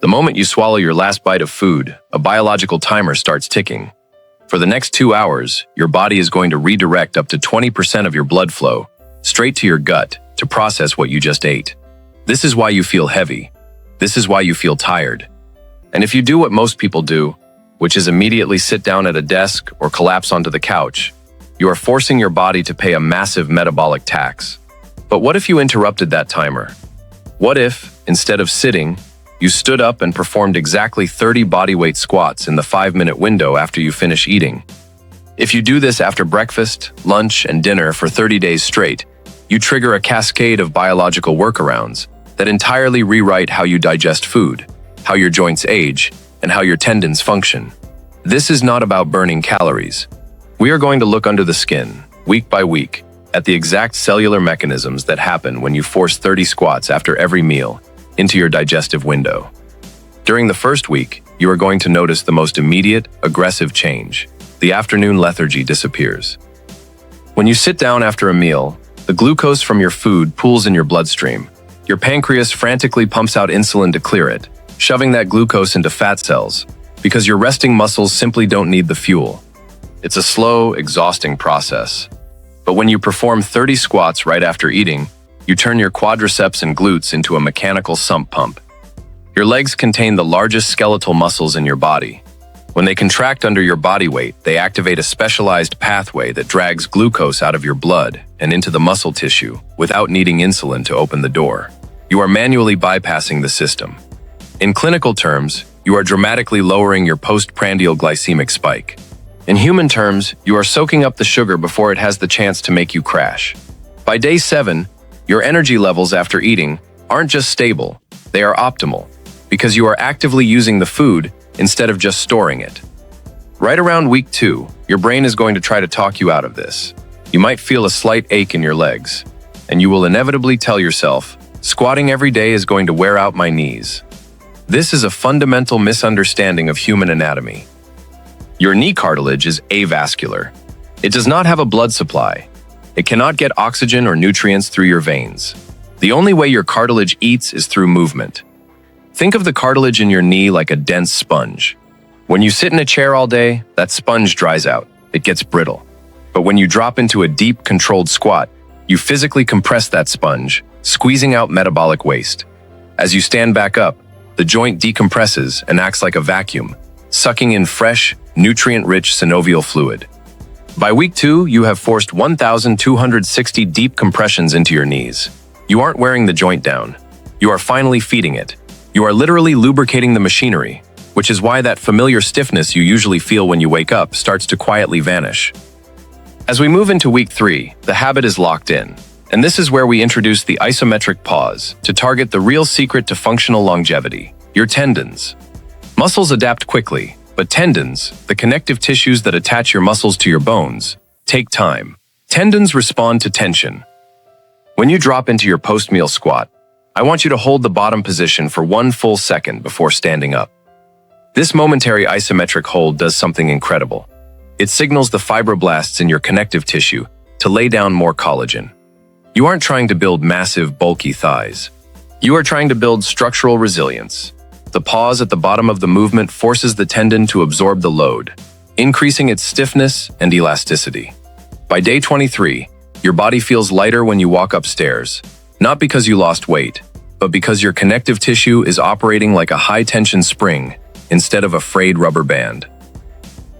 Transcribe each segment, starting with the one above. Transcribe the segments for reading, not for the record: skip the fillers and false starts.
moment you swallow your last bite of food, a biological timer starts ticking. For the next 2 hours, your body is going to redirect up to 20% of your blood flow straight to your gut to process what you just ate. This is why you feel heavy. This is why you feel tired. And if you do what most people do, which is immediately sit down at a desk or collapse onto the couch, you are forcing your body to pay a massive metabolic tax. But what if you interrupted that timer? What if, instead of sitting, you stood up and performed exactly 30 bodyweight squats in the 5-minute window after you finish eating? If you do this after breakfast, lunch, and dinner for 30 days straight, you trigger a cascade of biological workarounds that entirely rewrite how you digest food, how your joints age, and how your tendons function. This is not about burning calories. We are going to look under the skin, week by week, at the exact cellular mechanisms that happen when you force 30 squats after every meal into your digestive window. During the first week, you are going to notice the most immediate, aggressive change. The afternoon lethargy disappears. When you sit down after a meal, the glucose from your food pools in your bloodstream. Your pancreas frantically pumps out insulin to clear it, shoving that glucose into fat cells, because your resting muscles simply don't need the fuel. It's a slow, exhausting process. But when you perform 30 squats right after eating, you turn your quadriceps and glutes into a mechanical sump pump. Your legs contain the largest skeletal muscles in your body. When they contract under your body weight, they activate a specialized pathway that drags glucose out of your blood and into the muscle tissue without needing insulin to open the door. You are manually bypassing the system. In clinical terms, you are dramatically lowering your postprandial glycemic spike. In human terms, you are soaking up the sugar before it has the chance to make you crash. By day 7, your energy levels after eating aren't just stable, they are optimal, because you are actively using the food instead of just storing it. Right around week 2, your brain is going to try to talk you out of this. You might feel a slight ache in your legs, and you will inevitably tell yourself, squatting every day is going to wear out my knees. This is a fundamental misunderstanding of human anatomy. Your knee cartilage is avascular. It does not have a blood supply. It cannot get oxygen or nutrients through your veins. The only way your cartilage eats is through movement. Think of the cartilage in your knee like a dense sponge. When you sit in a chair all day, that sponge dries out. It gets brittle. But when you drop into a deep, controlled squat, you physically compress that sponge, squeezing out metabolic waste. As you stand back up, the joint decompresses and acts like a vacuum, sucking in fresh, nutrient-rich synovial fluid. By week 2, you have forced 1,260 deep compressions into your knees. You aren't wearing the joint down. You are finally feeding it. You are literally lubricating the machinery, which is why that familiar stiffness you usually feel when you wake up starts to quietly vanish. As we move into week 3, the habit is locked in, and this is where we introduce the isometric pause to target the real secret to functional longevity, your tendons. Muscles adapt quickly, but tendons, the connective tissues that attach your muscles to your bones, take time. Tendons respond to tension. When you drop into your post-meal squat, I want you to hold the bottom position for 1 full second before standing up. This momentary isometric hold does something incredible. It signals the fibroblasts in your connective tissue to lay down more collagen. You aren't trying to build massive, bulky thighs. You are trying to build structural resilience. The pause at the bottom of the movement forces the tendon to absorb the load, increasing its stiffness and elasticity. By day 23, your body feels lighter when you walk upstairs, not because you lost weight, but because your connective tissue is operating like a high-tension spring instead of a frayed rubber band.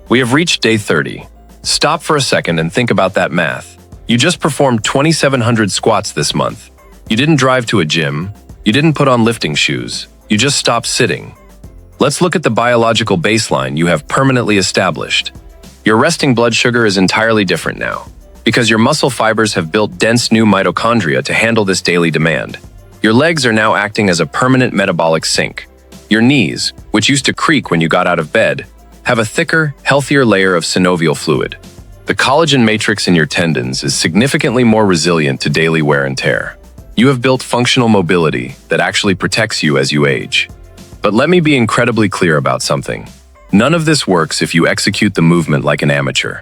We have reached day 30. Stop for a second and think about that math. You just performed 2,700 squats this month. You didn't drive to a gym. You didn't put on lifting shoes. You just stopped sitting. Let's look at the biological baseline you have permanently established. Your resting blood sugar is entirely different now, because your muscle fibers have built dense new mitochondria to handle this daily demand. Your legs are now acting as a permanent metabolic sink. Your knees, which used to creak when you got out of bed, have a thicker, healthier layer of synovial fluid. The collagen matrix in your tendons is significantly more resilient to daily wear and tear. You have built functional mobility that actually protects you as you age. But let me be incredibly clear about something. None of this works if you execute the movement like an amateur.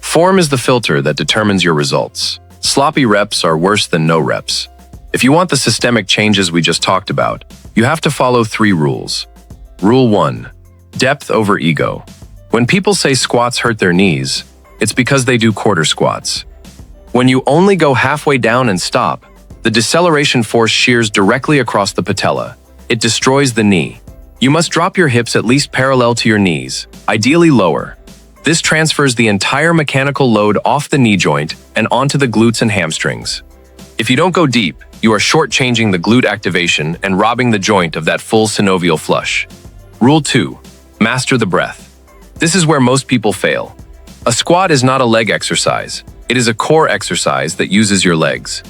Form is the filter that determines your results. Sloppy reps are worse than no reps. If you want the systemic changes we just talked about, you have to follow 3 rules. Rule 1. Depth over ego. When people say squats hurt their knees, it's because they do quarter squats. When you only go halfway down and stop, the deceleration force shears directly across the patella. It destroys the knee. You must drop your hips at least parallel to your knees, ideally lower. This transfers the entire mechanical load off the knee joint and onto the glutes and hamstrings. If you don't go deep, you are shortchanging the glute activation and robbing the joint of that full synovial flush. Rule 2. Master the breath. This is where most people fail. A squat is not a leg exercise. It is a core exercise that uses your legs.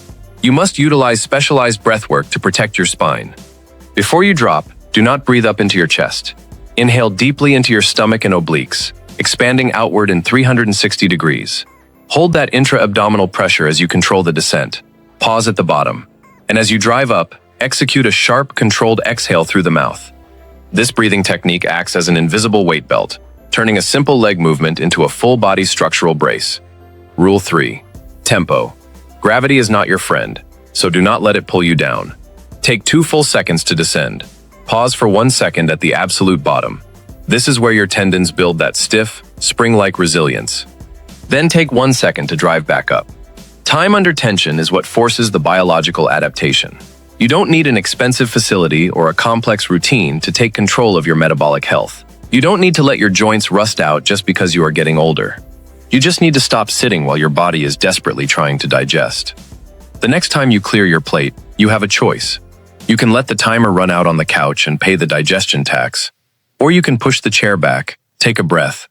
You must utilize specialized breathwork to protect your spine. Before you drop, do not breathe up into your chest. Inhale deeply into your stomach and obliques, expanding outward in 360 degrees. Hold that intra-abdominal pressure as you control the descent. Pause at the bottom. And as you drive up, execute a sharp, controlled exhale through the mouth. This breathing technique acts as an invisible weight belt, turning a simple leg movement into a full-body structural brace. Rule 3. Tempo. Gravity is not your friend, so do not let it pull you down. Take 2 full seconds to descend. Pause for 1 second at the absolute bottom. This is where your tendons build that stiff, spring-like resilience. Then take 1 second to drive back up. Time under tension is what forces the biological adaptation. You don't need an expensive facility or a complex routine to take control of your metabolic health. You don't need to let your joints rust out just because you are getting older. You just need to stop sitting while your body is desperately trying to digest. The next time you clear your plate, you have a choice. You can let the timer run out on the couch and pay the digestion tax, or you can push the chair back, take a breath,